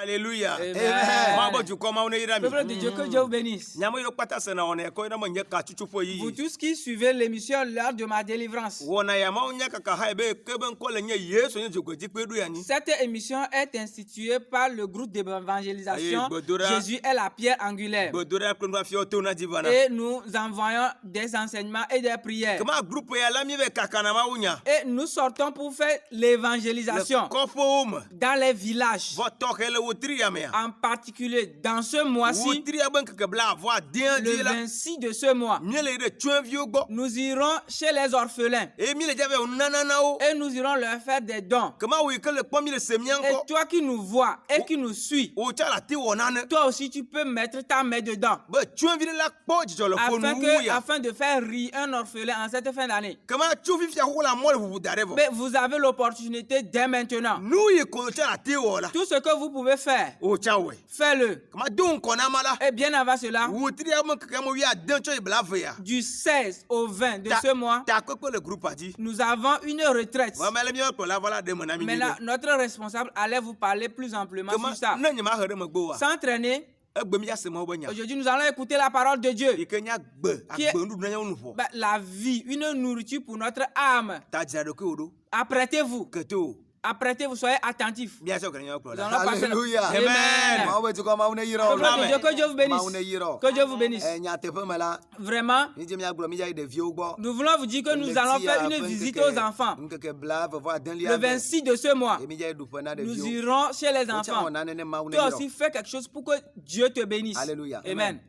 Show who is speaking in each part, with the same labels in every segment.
Speaker 1: Alléluia.
Speaker 2: Amen.
Speaker 1: Peuple
Speaker 2: de Dieu, que Dieu vous bénisse.
Speaker 1: Vous
Speaker 2: Vous tous qui suivez l'émission L'heure de ma délivrance. Cette émission est instituée par le groupe d'évangélisation Jésus est la pierre angulaire. Et nous envoyons des enseignements et des prières. Et nous sortons pour faire l'évangélisation dans les villages. En particulier dans ce mois-ci, le 26 de ce mois, nous irons chez les orphelins et nous irons leur faire des dons. Et toi qui nous vois et qui nous suis, toi aussi tu peux mettre ta main dedans afin de faire rire un orphelin en cette fin d'année. Mais vous avez l'opportunité dès maintenant. Tout ce que vous pouvez faire, faites-le. Et bien avant cela, du 16 au 20 de ce mois, nous avons une retraite. Maintenant, notre responsable allait vous parler plus amplement sur ça. Sans traîner, aujourd'hui, nous allons écouter la parole de Dieu, qui est la vie, une nourriture pour notre âme. Apprêtez-vous. Apprêtez-vous, soyez attentifs.
Speaker 3: Alléluia.
Speaker 2: Amen. Que Dieu vous bénisse. Que Dieu vous bénisse. Vraiment, nous voulons vous dire que nous allons faire une visite aux enfants. Le 26 de ce mois, nous irons chez les enfants. Toi aussi, fais quelque chose pour que Dieu te bénisse.
Speaker 3: Alléluia.
Speaker 2: Amen.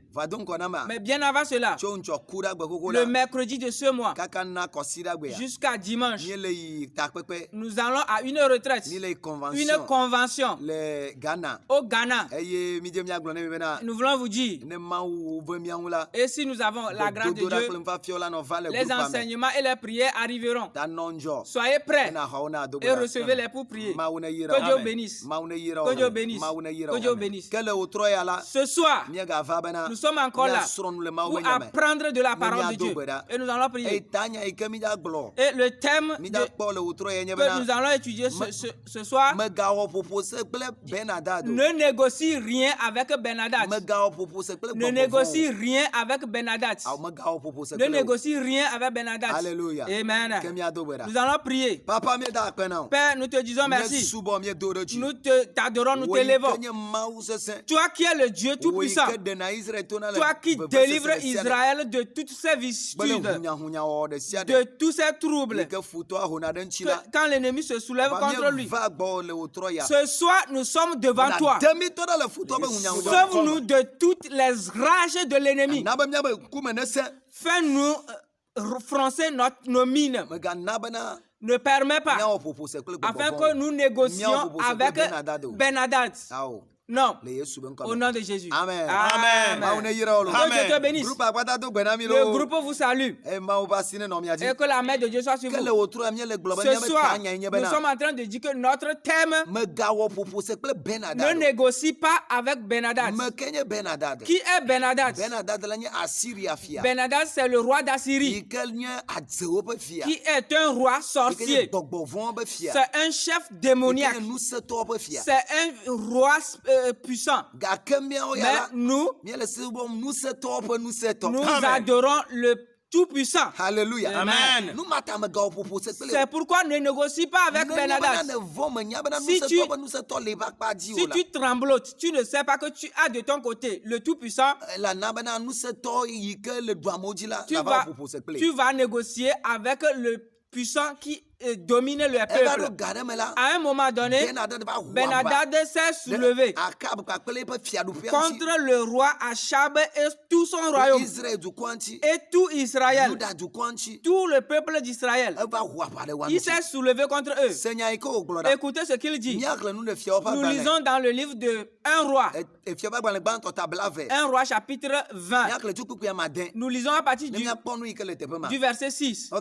Speaker 2: Mais bien avant cela, le mercredi de ce mois, jusqu'à dimanche, nous allons à une retraite, une convention au Ghana. Nous voulons vous dire, et si nous avons la grâce de Dieu, les enseignements et les prières arriveront. Soyez prêts et recevez-les pour prier. Que Dieu bénisse. Que Dieu bénisse. Que Dieu bénisse. Ce soir, nous sommes encore là pour apprendre de la parole de Dieu. Et nous allons prier. Et le thème que nous allons étudier ce soir, ne négocie rien avec Ben Hadad. Ne négocie rien avec Ben Hadad. Ne négocie rien avec Ben Hadad.
Speaker 3: Alléluia.
Speaker 2: Amen. Nous allons prier. Père, nous te disons merci. Nous t'adorons, nous t'élèvons. Toi qui es le Dieu Tout-Puissant. Toi qui délivres Israël de toutes ces vicissitudes, de tous ces troubles, quand l'ennemi se soulève contre lui. Ce soir, nous sommes devant toi. Sauve-nous de toutes les rages de l'ennemi. Fais-nous froncer nos mines. Ne permets pas, afin que nous négocions avec Ben Hadad. Non, au nom de Jésus.
Speaker 3: Amen.
Speaker 2: Amen. Que Dieu te bénisse. Le groupe vous salue. Et que la main de Dieu soit sur vous. Ce soir, nous sommes en train de dire que notre thème ne négocie pas avec Ben Hadad. Qui est Ben Hadad? Ben Hadad, c'est le roi d'Assyrie, qui est un roi sorcier. C'est un chef démoniaque. C'est un roi puissant. Mais nous adorons le Tout-Puissant.
Speaker 3: Alléluia.
Speaker 1: Amen.
Speaker 2: C'est pourquoi ne négocie pas avec Ben Hadad. Si tu tremblotes, tu ne sais pas que tu as de ton côté le Tout-Puissant. Tu vas négocier avec le puissant qui domine le peuple. À un moment donné, Ben Hadad s'est soulevé contre le roi Achab et tout son royaume et tout Israël, tout le peuple d'Israël. Il s'est soulevé contre eux. Écoutez ce qu'il dit. Nous lisons dans le livre de 1 roi. 1 roi chapitre 20. Nous lisons à partir du verset 6.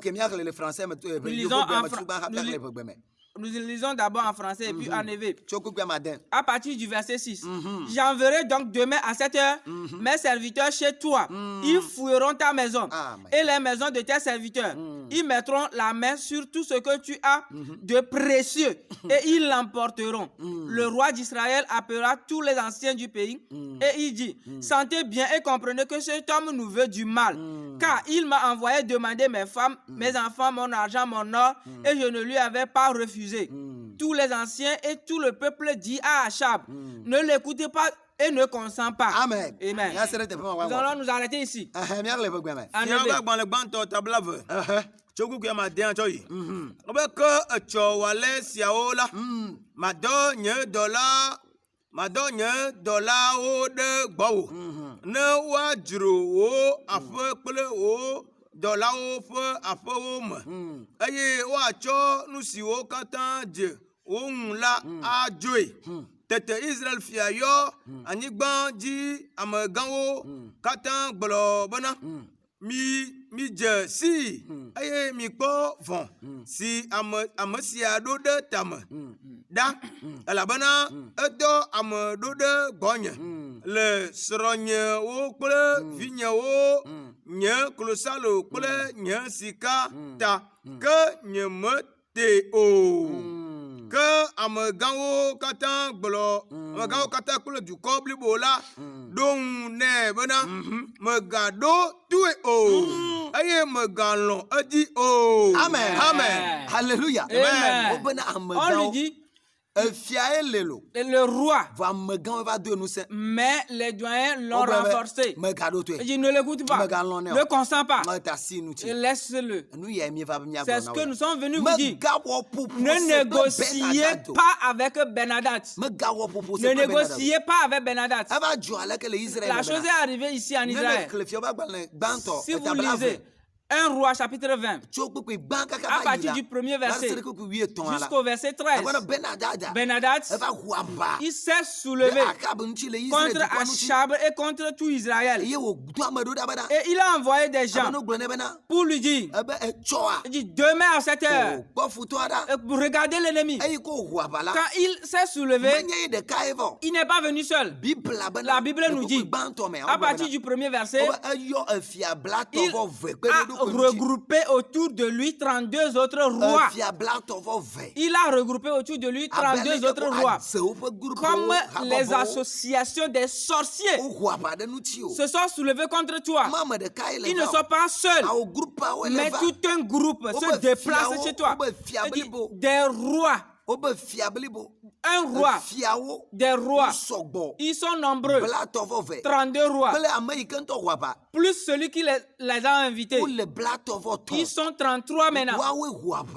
Speaker 2: Nous Nous lisons d'abord en français et puis en hébreu. À partir du verset 6. J'enverrai donc demain à 7 heures mes serviteurs chez toi. Ils fouilleront ta maison et les maisons de tes serviteurs. Ils mettront la main sur tout ce que tu as de précieux et ils l'emporteront. Le roi d'Israël appellera tous les anciens du pays et il dit, sentez bien et comprenez que cet homme nous veut du mal, car il m'a envoyé demander mes femmes, mes enfants, mon argent, mon or, et je ne lui avais pas refusé. Tous les anciens et tout le peuple dit à Achab, ne l'écoutez pas et ne consent pas.
Speaker 3: Amen.
Speaker 2: Amen. Nous allons nous arrêter ici.
Speaker 1: Madonye dola o de gbawo ne wa juro wo afe kple wo dola wo fe afe wo me eye wa tsɔ nu siwo katã dze wo ŋu la adzoe. Tete Israel fia yɔ anyigba dzi amegãwo katã gblɔ bena mi dze si eye mi kpɔ vɔ̃ si ame sia ɖo ɖe tame ɖa elabena edɔ ame ɖo ɖe gbɔnye le srɔ̃nyewo kple vinyewo nye klosalo kple nye sika ta ke nye mete o. Ke amegãwo katã kple dukɔ blibo la ɖo ŋu nɛ bena megaɖo tue o eye megalɔ̃ edzi o.
Speaker 3: Amen.
Speaker 1: Amen.
Speaker 3: Alléluia.
Speaker 2: Amen.
Speaker 3: On lui dit,
Speaker 2: le roi, mais les doyens l'ont renforcé. Il dit, ne l'écoute pas, ne consent pas, laisse-le. C'est ce que nous sommes venus vous dire. Ne négociez pas avec Ben-Hadad. Ne négociez pas avec Ben-Hadad. La chose est arrivée ici en Israël. Si vous lisez 1 Roi chapitre 20, à partir du premier verset jusqu'au verset 13, Ben-Hadad, il s'est soulevé contre Achab et contre tout Israël. Et il a envoyé des gens pour lui dire, il dit, demain à 7 heures, regardez l'ennemi. Quand il s'est soulevé, il n'est pas venu seul. La Bible nous dit, à partir du premier verset, il a regroupé autour de lui 32 autres rois. Il a regroupé autour de lui 32 autres rois. Comme les associations des sorciers se sont soulevés contre toi. Ils ne sont pas seuls, mais tout un groupe se déplace chez toi. Des rois. Un roi, des rois, ils sont nombreux, 32 rois, plus celui qui les a invités, ils sont 33 maintenant.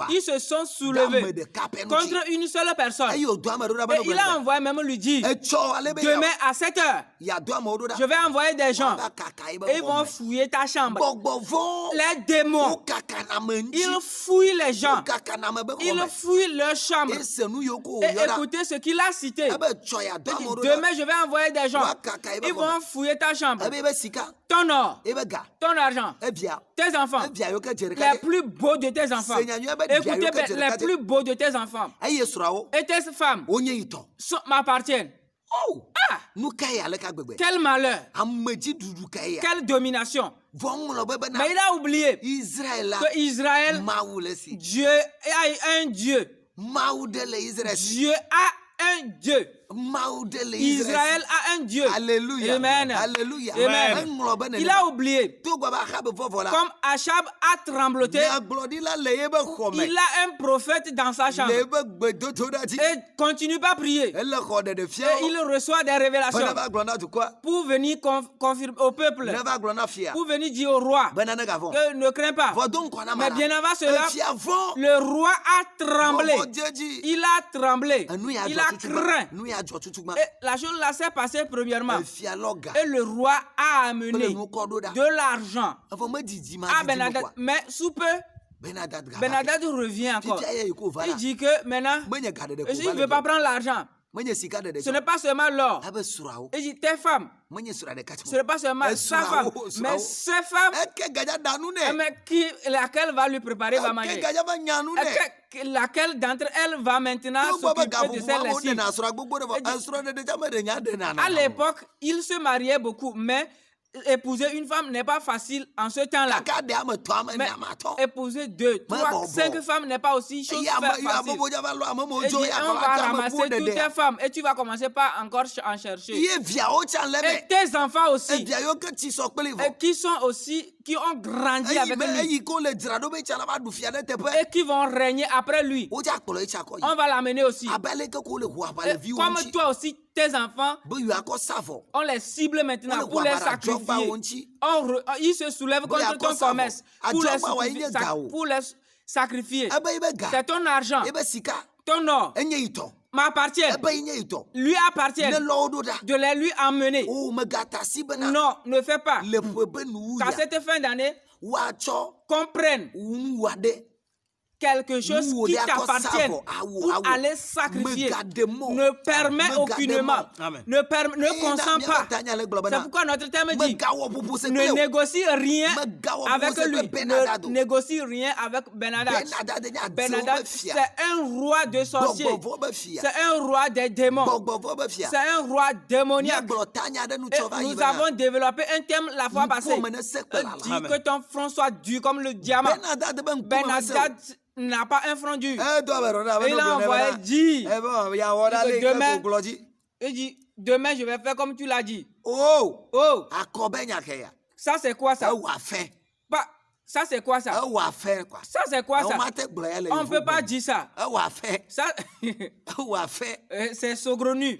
Speaker 2: Ils se sont soulevés contre une seule personne. Et il a envoyé même lui dire, demain à 7 heures, je vais envoyer des gens et ils vont fouiller ta chambre. Les démons, ils fouillent les gens, ils fouillent leur chambre. Et écoutez ce qu'il a cité. Demain, je vais envoyer des gens. Ils vont fouiller ta chambre. Ton or, ton argent, tes enfants, les plus beaux de tes enfants. Écoutez, les plus beaux de tes enfants et tes femmes m'appartiennent. Ah! Quel malheur! Quelle domination! Mais il a oublié que Israël, Dieu a un Dieu. Dieu a un Dieu. Israël a un Dieu.
Speaker 3: Alléluia.
Speaker 2: Amen.
Speaker 3: Alléluia.
Speaker 2: Amen. Il a oublié. Comme Achab a trembloté, il a un prophète dans sa chambre. Et continue pas à prier. Et il reçoit des révélations pour venir confirmer au peuple, pour venir dire au roi que ne crains pas. Mais bien avant cela, le roi a tremblé. Il a tremblé. Il a craint. Et la chose là s'est passée premièrement. Et le roi a amené de l'argent à Ben-Hadad. Mais sous peu, Ben-Hadad revient encore. Il dit que maintenant, il ne veut pas prendre l'argent. Ce n'est pas seulement l'or. Il dit tes femmes. Ce n'est pas seulement sa femme, mais ses femmes. Mais laquelle va lui préparer, va manger. Laquelle d'entre elles va maintenant s'occuper de celle-ci. À l'époque, il se mariait beaucoup, mais épouser une femme n'est pas facile en ce temps-là. Mais épouser 2, 3, 5 femmes n'est pas aussi chose facile. Et dit, on va ramasser toutes tes femmes et tu vas commencer par encore en chercher. Et tes enfants aussi, qui sont aussi, qui ont grandi avec lui et qui vont régner après lui. On va l'amener aussi. Et comme toi aussi, tes enfants, on les cible maintenant pour les sacrifier. Ils se soulèvent contre ton commerce pour les sacrifier. C'est ton argent, ton or m'appartient, lui appartient de les lui emmener. Non, ne fais pas. Qu'à cette fin d'année, comprenne quelque chose qui t'appartient pour aller sacrifier. Ne permet aucunement. Ne consent pas. C'est pourquoi notre thème dit ne négocie rien avec lui. Ne négocie rien avec Ben-Hadad. Ben-Hadad, c'est un roi de sorciers. C'est un roi des démons. C'est un roi démoniaque. Et nous avons développé un thème la fois passée. Dit que ton front soit dur comme le diamant. Ben-Hadad n'a pas un front dur. Il a envoyé dire demain je vais faire comme tu l'as dit. Ça c'est quoi ça? Ça c'est quoi ça? Ça c'est quoi ça? On ne peut pas dire ça. Ça c'est saugrenu.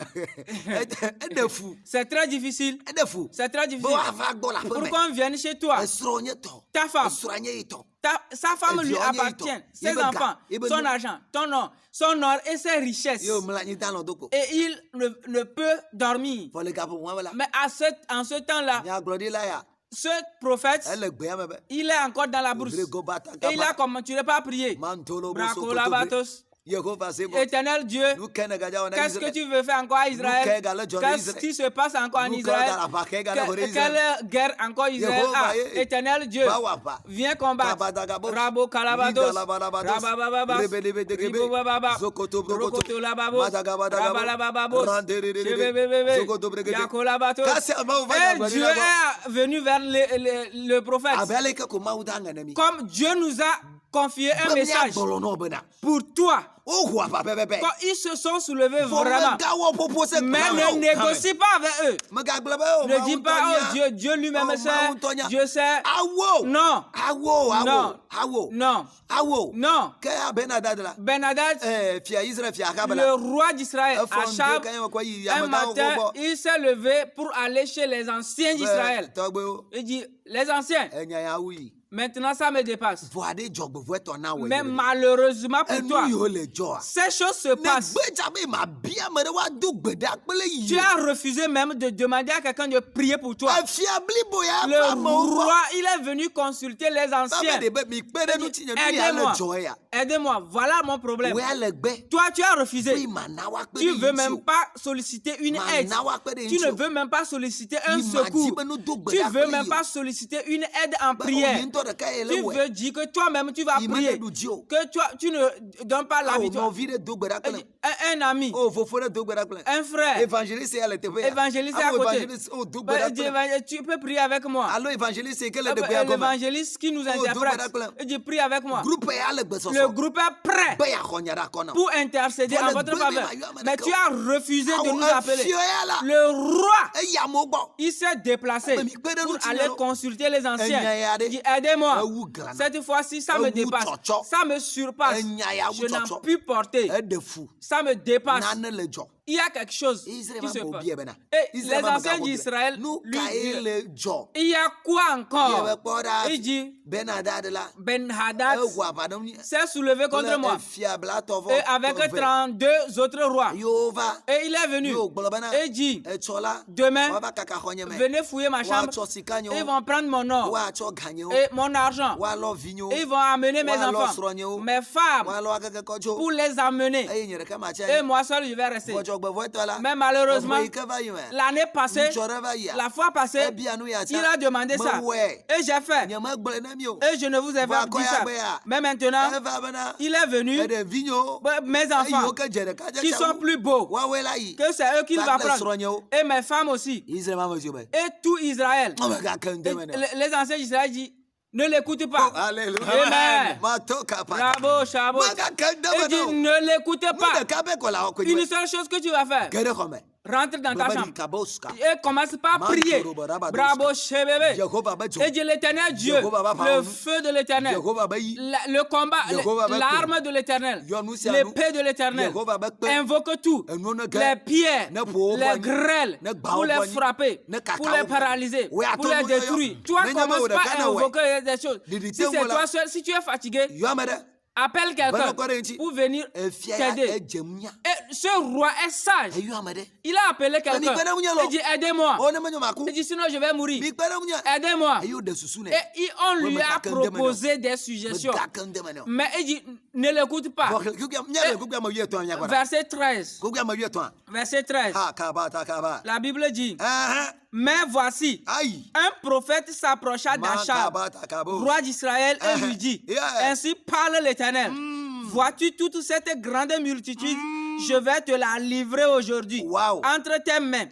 Speaker 2: C'est très difficile. C'est très difficile. Pour qu'on vienne chez toi, ta femme, sa femme lui appartient, ses enfants, son argent, ton nom, son or et ses richesses. Et il ne peut dormir. Mais en ce temps-là, ce prophète, il est encore dans la brousse. Et il a commencé par prier. Éternel Dieu, qu'est-ce que tu veux faire encore à Israël? Qu'est-ce qui se passe encore en Israël? Quelle guerre encore Israël a? Éternel Dieu, viens combattre. Rabo Kalabados, Rabababa, Ribobaba, Rokoto Lababo, Rabalababos, Yakolabatos. Et Dieu est venu vers le prophète. Comme Dieu nous a confié un message pour toi. Quand ils se sont soulevés vraiment, mais ne négocie pas avec eux. Ne dis pas, oh Dieu, Dieu lui-même sait, Dieu sait. Non. Non. Non. Ben-Hadad, le roi d'Israël, Achab, un matin, il s'est levé pour aller chez les anciens d'Israël. Il dit, les anciens, maintenant ça me dépasse. Mais malheureusement pour toi, ces choses se passent. Tu as refusé même de demander à quelqu'un de prier pour toi. Le roi, il est venu consulter les anciens. Aidez-moi, voilà mon problème. Toi, tu as refusé. Tu ne veux même pas solliciter une aide. Tu ne veux même pas solliciter un secours. Tu ne veux même pas solliciter une aide en prière. Tu veux dire que toi-même tu vas prier. Que tu ne donnes pas la vie. Un ami, un frère, évangéliste à côté. Tu peux prier avec moi. L'évangéliste qui nous interprète, il dit prie avec moi. Le groupe est prêt pour intercéder en votre faveur. Mais tu as refusé de nous appeler. Le roi, il s'est déplacé pour aller consulter les anciens. Il dit aidez-moi. Cette fois-ci, ça me dépasse. Ça me surpasse. Je n'en puis porter. Ça me dépasse. Il y a quelque chose qui se passe. Et les anciens d'Israël lui disent, il y a quoi encore? Il dit, Ben-Hadad s'est soulevé contre moi. Et avec 32 autres rois. Et il est venu. Et il dit, demain, venez fouiller ma chambre. Ils vont prendre mon or et mon argent. Et ils vont amener mes enfants, mes femmes, pour les amener. Et moi seul, je vais rester. Mais malheureusement, l'année passée, la fois passée, il a demandé ça. Et j'ai fait. Et je ne vous ai pas dit ça. Mais maintenant, il est venu. Mes enfants, qui sont plus beaux, que c'est eux qu'il va prendre. Et mes femmes aussi. Et tout Israël. Les anciens d'Israël disent, ne l'écoutez pas.
Speaker 3: Oh, alléluia.
Speaker 2: Amen. Bravo, Chabo. Et dit, ne l'écoutez pas. Une seule chose que tu vas faire. Rentre dans ta chambre et commence par prier. Bravo, Chebébé. Et dit l'Éternel Dieu, le feu de l'Éternel, le combat, l'arme de l'Éternel, l'épée de l'Éternel. Invoque tout. Les pierres, les grêles, pour les frapper, pour les paralyser, pour les détruire. Toi, commence pas à invoquer des choses. Si c'est toi seul, si tu es fatigué, appelle quelqu'un pour venir t'aider. Et ce roi est sage. Il a appelé quelqu'un. Il dit, aidez-moi. Il dit, sinon je vais mourir. Aidez-moi. Et on lui a proposé des suggestions. Mais il dit, ne l'écoute pas. Verset 13. Verset 13. La Bible dit, mais voici, un prophète s'approcha d'Achab, roi d'Israël, et lui dit, ainsi parle l'Éternel. Vois-tu toute cette grande multitude? Je vais te la livrer aujourd'hui entre tes mains.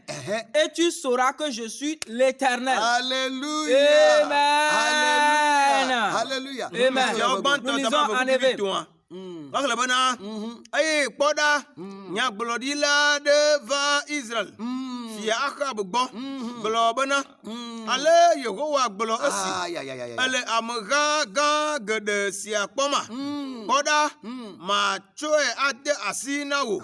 Speaker 2: Et tu sauras que je suis l'Éternel.
Speaker 3: Alléluia.
Speaker 2: Amen.
Speaker 3: Alléluia.
Speaker 2: Amen. Nous lisons en Hébreu.
Speaker 1: Bana, aye poda, nya glodila devant Israël. Fia Achab bo, globana, ale Yehowa glo asi. Ale amga ga gede sia poma. Poda, ma choe ate asina wo.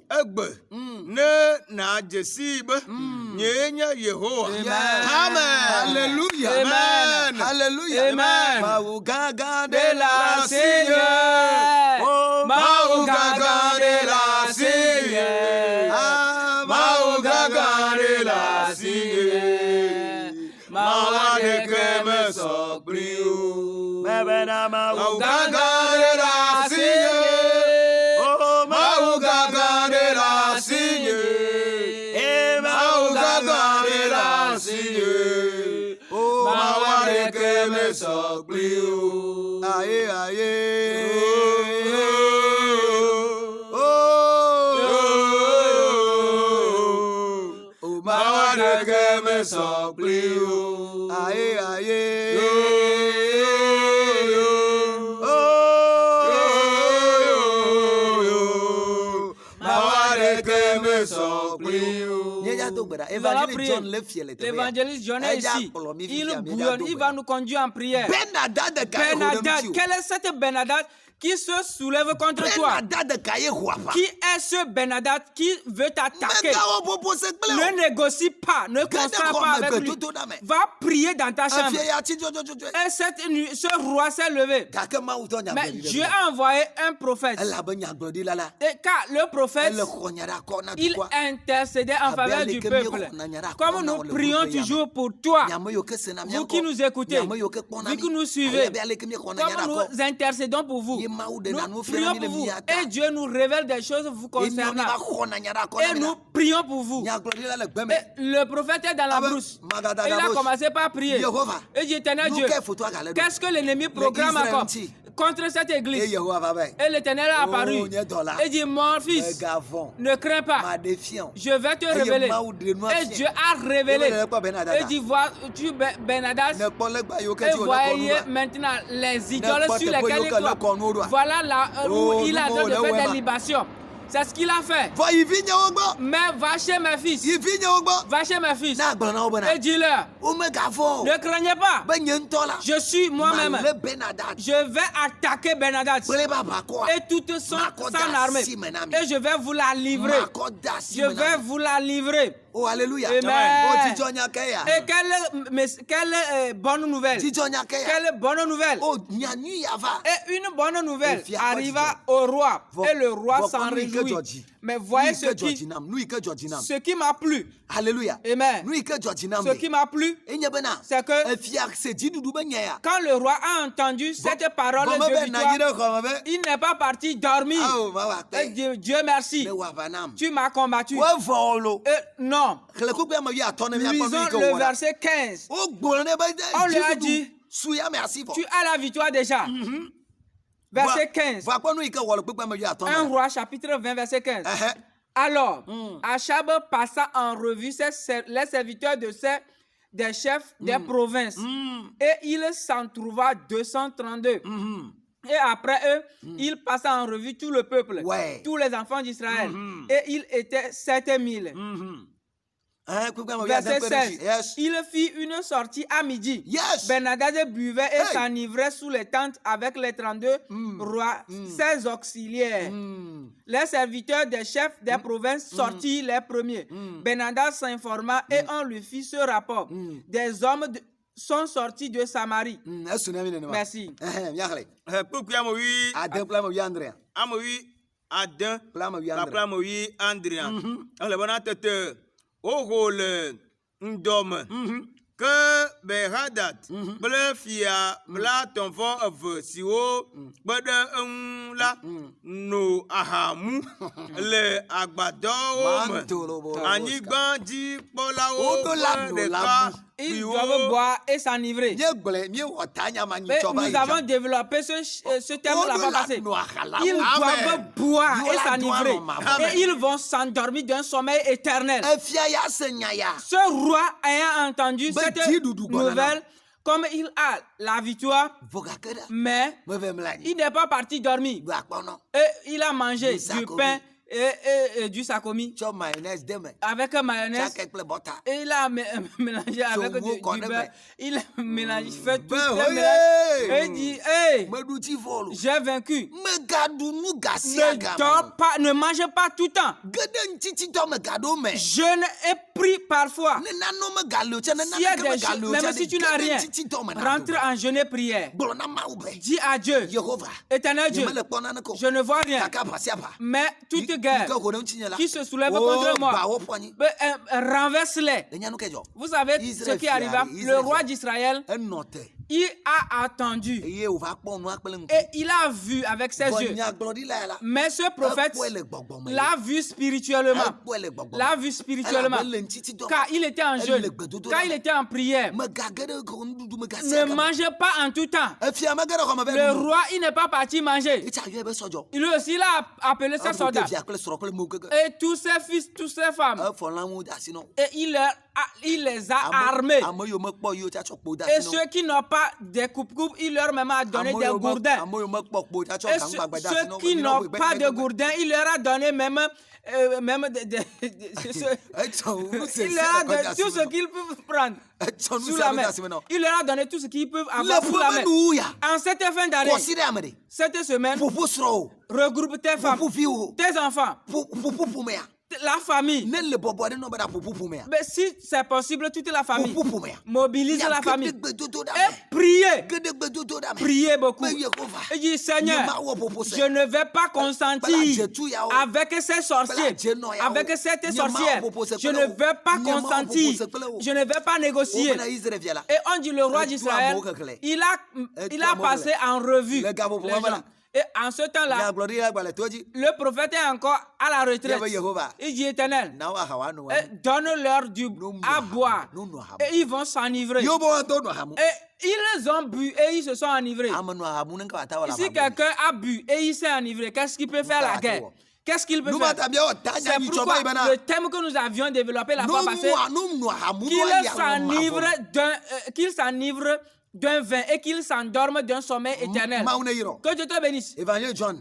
Speaker 1: Egbe, ne na jesibe, nyenya Yehowa. Amen.
Speaker 3: Alléluia.
Speaker 1: Amen.
Speaker 3: Alléluia.
Speaker 2: Amen.
Speaker 3: Maugaga
Speaker 2: De la Seigneur.
Speaker 1: Maugaga de la Seigneur. Maugaga de la Seigneur. Maugaga de me sobriou. Maugaga de la Seigneur. Maugaga de la Seigneur. Maugaga de la Seigneur. Maugaga de me sobriou.
Speaker 3: Aïe, aïe. Aïe, aïe.
Speaker 2: L'évangéliste John est ici. Il bouillonne, il va nous conduire en prière.
Speaker 3: Benadad,
Speaker 2: quelle est cette Benadad qui se soulève contre toi? Qui est ce Benadad qui veut t'attaquer? Ne négocie pas, ne constate pas avec lui. Va prier dans ta chambre. Et cette nuit, ce roi s'est levé. Mais Dieu a envoyé un prophète. Et car le prophète, il intercédait en faveur du peuple. Comme nous prions toujours pour toi, vous qui nous écoutez, vous qui nous suivez, comme nous intercédons pour vous, nous prions pour vous et Dieu nous révèle des choses vous concernant et nous prions pour vous. Et le prophète est dans la brousse. Il a commencé par prier. Et dit, Éternel Dieu, qu'est-ce que l'ennemi programme encore contre cette église? Et l'Éternel est apparu et dit, mon fils, ne crains pas, je vais te révéler. Et Dieu a révélé. Et dit, vois-tu Benadad, et voyez maintenant les idoles sur lesquelles il croit. Voilà là où il a de faire des libations. C'est ce qu'il a fait. Mais va chez mes fils. Va chez mes fils. Et dis-leur, ne craignez pas. Je suis moi-même. Je vais attaquer Benadad et toute son armée. Et je vais vous la livrer. Je vais vous la livrer.
Speaker 3: Oh, alléluia.
Speaker 2: Amen.
Speaker 3: Oh, Didjonya Kaya.
Speaker 2: Et quelle bonne nouvelle.
Speaker 3: Didjonya Kaya.
Speaker 2: Quelle bonne nouvelle.
Speaker 3: Oh, Nyanu Yava.
Speaker 2: Et une bonne nouvelle
Speaker 3: Et
Speaker 2: arriva au roi. Et le roi s'en réjouit. Mais voyez ce qui m'a plu.
Speaker 3: Alléluia.
Speaker 2: Amen. Ce qui m'a plu, c'est que quand le roi a entendu cette parole de victoire, il n'est pas parti dormir. Dieu merci, tu m'as combattu. Non. Lisons le verset 15. On lui a dit, tu as la victoire déjà. Verset 15. 1 Roi chapitre 20 verset 15. Alors, Achab passa en revue les serviteurs des chefs des provinces. Et il s'en trouva 232. Et après eux, il passa en revue tout le peuple, tous les enfants d'Israël. Et il était 7000. Verset 16. Yes. Il fit une sortie à midi.
Speaker 3: Yes.
Speaker 2: Ben-Hadad buvait et s'enivrait sous les tentes avec les 32 rois, ses auxiliaires. Les serviteurs des chefs des provinces sortirent les premiers. Ben-Hadad s'informa et on lui fit ce rapport. Des hommes sont sortis de Samarie. Merci.
Speaker 1: Oho le ndome que Ben-Hadad ble fia bla tonfo eve siwo gbede la no ahamu le agbadɔ wo me anyigba dzi kpɔlawo ɖeka.
Speaker 2: Ils doivent boire et s'enivrer. Nous avons développé ce terme la fois passée. Ils doivent boire et s'enivrer. Et ils vont s'endormir d'un sommeil éternel. Ce roi ayant entendu cette nouvelle, comme il a la victoire, mais il n'est pas parti dormir. Et il a mangé du pain et du sakomi avec mayonnaise et il a mélangé avec du beurre. Il a mélangé, fait tout le mélange et il dit hey, j'ai vaincu. Ne dors pas, ne mange pas tout le temps. Jeûne et prie parfois. S'il y a des jeûnes, même si tu n'as rien, rentre en jeûne et prière. Dis à Dieu, éternel Dieu, je ne vois rien, mais toute guerre qui se soulève contre moi, renverse-les. Vous savez ce qui arriva? Le roi d'Israël, il a attendu et il a vu avec ses yeux. Mais ce prophète l'a vu spirituellement. Car il était en jeûne, car il était en prière. Ne mangez pas en tout temps. Le roi, il n'est pas parti manger. Lui aussi, il a appelé ses soldats et tous ses fils, toutes ses femmes. Et il les a armés. Et ceux qui n'ont pas des coupes-coupes, il leur même a donné des gourdins. Et ceux qui n'ont pas de gourdins, il leur a donné même il leur a donné tout ce qu'ils peuvent prendre sous la main. Il leur a donné tout ce qu'ils peuvent avoir sous la main. En cette fin d'année, cette semaine, regroupe tes femmes, tes enfants, la famille. Mais si c'est possible, toute la famille. Mobilise la famille. Et priez. Priez beaucoup. Et dit, Seigneur, je ne vais pas consentir avec ces sorciers, avec cette sorcière. Je ne vais pas consentir. Je ne vais pas négocier. Et on dit, le roi d'Israël, il a passé en revue les gens. Et en ce temps-là, le prophète est encore à la retraite. Il dit, Éternel, donne-leur à boire. Et ils vont s'enivrer. Et ils ont bu et ils se sont enivrés. Si quelqu'un a bu et il s'est enivré, qu'est-ce qu'il peut faire la guerre? Qu'est-ce qu'il peut faire? C'est pourquoi le thème que nous avions développé la fois passée, qu'il s'enivre d'un vin et qu'il s'endorme d'un sommeil éternel. Que Dieu te bénisse. Évangile John.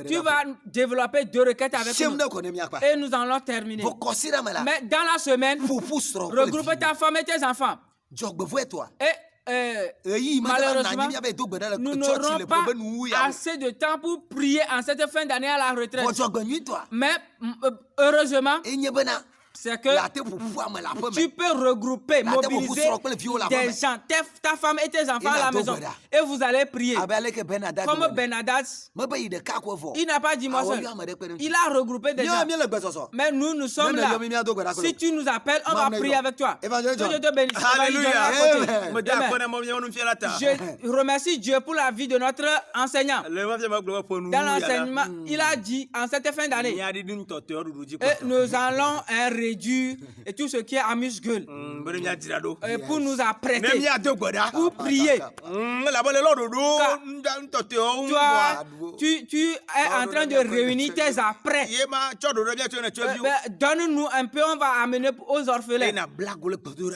Speaker 2: Tu vas développer 2 requêtes avec nous. Et nous allons terminer. Mais dans la semaine, regroupe ta femme et tes enfants. Et malheureusement, nous n'aurons pas assez de temps pour prier en cette fin d'année à la retraite. Mais heureusement, c'est que tu peux regrouper, mobiliser des gens, ta femme et tes enfants à la maison, et vous allez prier. Comme Bernadette, il n'a pas dit moi seul, il a regroupé des gens. Mais nous sommes là. Si tu nous appelles, on va prier avec toi. Dieu te bénisse.
Speaker 1: Alléluia.
Speaker 2: Je remercie Dieu pour la vie de notre enseignant. Dans l'enseignement, il a dit en cette fin d'année, nous allons réduire et tout ce qui est amuse-gueule pour nous apprêter pour prier. Tu es en train de réunir tes apprêts. Donne-nous un peu, on va amener aux orphelins.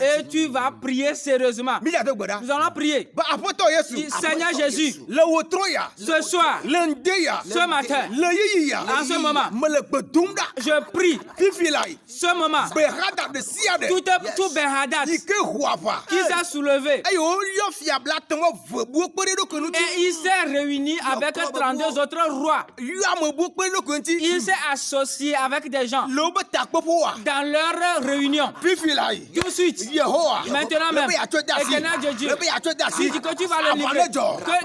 Speaker 2: Et tu vas prier sérieusement. Nous allons prier. Seigneur Jésus, ce soir, ce matin, en ce moment, je prie. Ce moment, tout Benhadad qui s'est soulevé et il s'est réuni avec 32 autres rois. Il s'est associé avec des gens dans leur réunion. Tout de suite, maintenant même, éternel de Dieu, si que tu vas le livrer,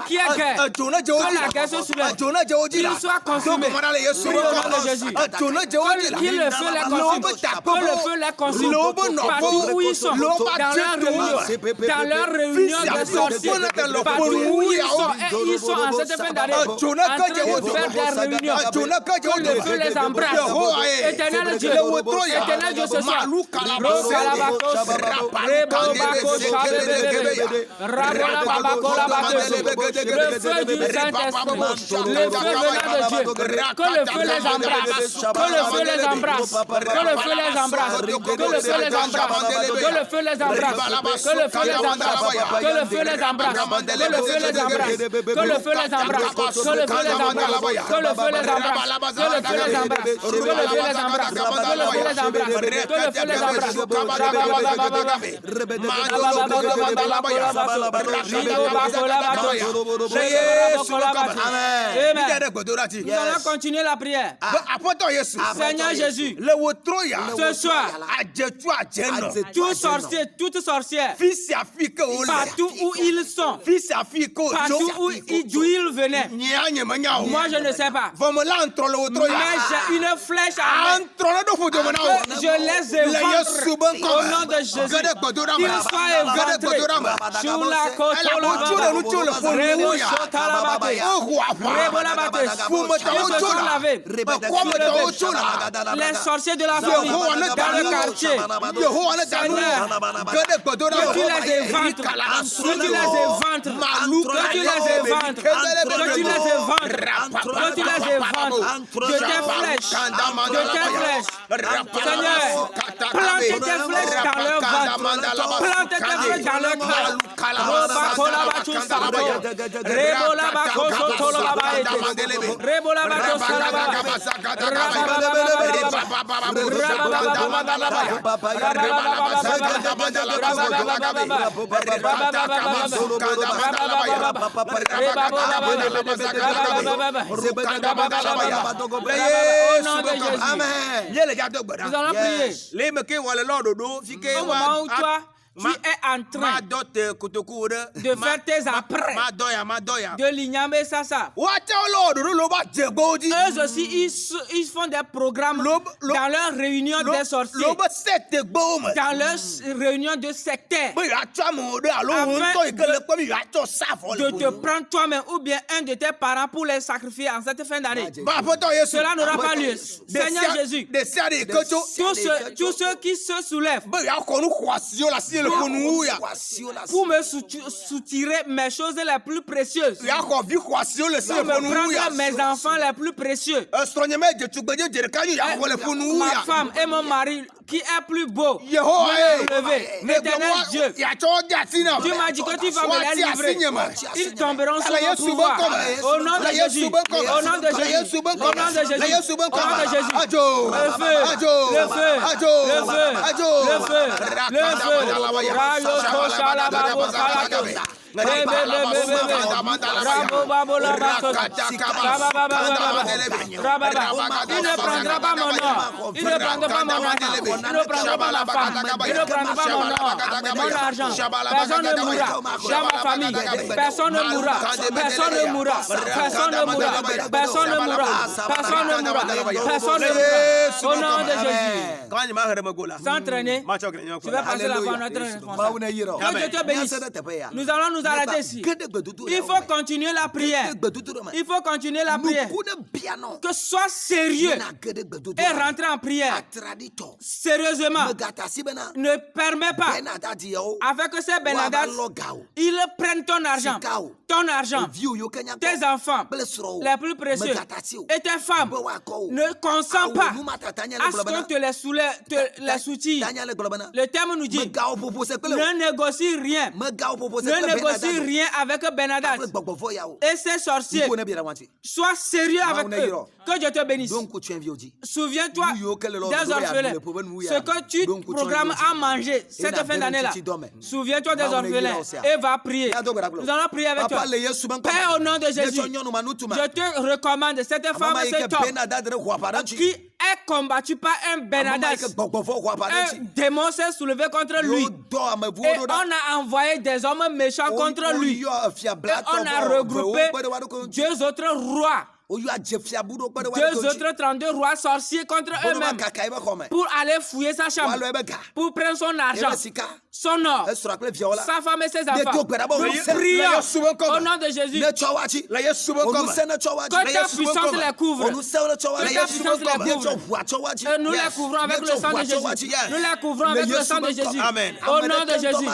Speaker 2: qui est guerre, que la guerre se soulève, qu'il soit consumé, au nom de Jésus, qu'il le feu les consume, que le feu les consume, partout où ils sont, dans leur réunion de sorciers, partout où ils sont, et ils sont en cette fin d'année, en train de faire des réunions, que le feu les embrasse, éternel Dieu, ce soir, le feu du Saint-Esprit, le feu venant de Dieu, que le feu les embrasse, que le feu les embrasse, que le feu les embrasse, que le feu les embrasse, que le feu les embrasse, que le feu les embrasse, que le feu les embrasse, que le feu les embrasse, que le feu les embrasse, que le feu les embrasse, que le feu les embrasse, que le feu les embrasse, que le feu les embrasse, que le feu les embrasse, que le feu les Nous allons continuer la prière. Seigneur Jésus, ce soir, tous sorciers, toutes sorcières, partout où ils sont, partout où ils venaient, moi je ne sais pas, mais j'ai une flèche à main, je les évente au nom de Jésus, qu'ils soient éventrés. Chula kotola les sorciers de la famille dans le quartier, Seigneur, que tu les éventres, que tu les éventres, que tu les éventres, que tu les éventres, que tu les éventres de tes flèches, Seigneur, plante tes flèches dans leur ventre, plante tes flèches dans leur Nous allons prier. Au moment où toi, tu es en train de faire tes apprêts de l'igname Sassa. Eux aussi, ils font des programmes dans leur réunion des sorciers, dans leur réunion de sectaires, afin de te prendre toi-même ou bien un de tes parents pour les sacrifier en cette fin d'année. Cela n'aura pas lieu. Seigneur Jésus, tous ceux qui se soulèvent pour me soutirer mes choses les plus précieuses, pour me prendre mes enfants les plus précieux, ma femme et mon mari qui est plus beau, éternel Dieu, tu m'as dit que tu vas me les livrer, ils tomberont sous mon pouvoir, au nom de Jésus, au nom de Jésus, au nom de Jésus, au nom de Jésus, le feu, le feu, le feu, le feu, le feu, Il ne prendra pas mon nom. Il ne prendra pas mon argent. Il ne prendra pas ma femme. Il ne prendra pas mon nom, mon argent. Personne ne mourra dans ma famille. Personne ne mourra. Personne ne mourra. Personne ne mourra. Personne ne mourra. Personne ne mourra. Personne ne mourra. Au nom de Jésus. S'entraîner. Tu vas passer la foi à notre responsable. Que Dieu te bénisse. Nous allons nous arrêter ici. Il faut continuer la prière. Il faut continuer la prière. Que sois sérieux et rentre en prière. Sérieusement. Ne permets pas avec ces Benadad, ils prennent ton argent, tes enfants, les plus précieux, et tes femmes. Ne consens pas à ce qu'on te les soutille. Le terme nous dit, ne négocie rien. Ne négocie rien avec Benadad et ses sorciers. Sois sérieux avec eux. Que Dieu te bénisse. Souviens-toi des orphelins. Ce que tu programmes à manger cette fin d'année-là. Souviens-toi des orphelins et va prier. Nous allons prier avec toi. Père, au nom de Jésus, je te recommande cette femme, cet homme qui est combattu par un Benadad. Un démon s'est soulevé contre lui. Et on a envoyé des hommes méchants contre lui. Et on a regroupé deux autres rois. Deux autres 32 rois sorciers contre eux-mêmes pour aller fouiller sa chambre, pour prendre son argent, son or, sa femme et ses enfants. Nous prions au nom de Jésus que ta puissance les couvre. Que ta puissance les couvre. Et nous les couvrons avec le sang de Jésus. Nous les couvrons avec le sang de Jésus. Au nom de Jésus.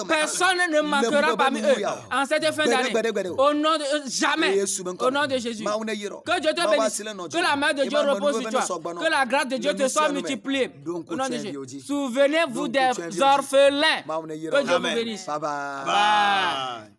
Speaker 2: Personne ne manquera parmi eux en cette fin d'année. Au nom de jamais. Au nom de Jésus. Que Dieu te bénisse. Que la main de Dieu repose sur toi. Que la grâce de Dieu te soit multipliée. Au nom de Jésus. Souvenez-vous des orphelins. Que Dieu vous bénisse.
Speaker 1: Bye.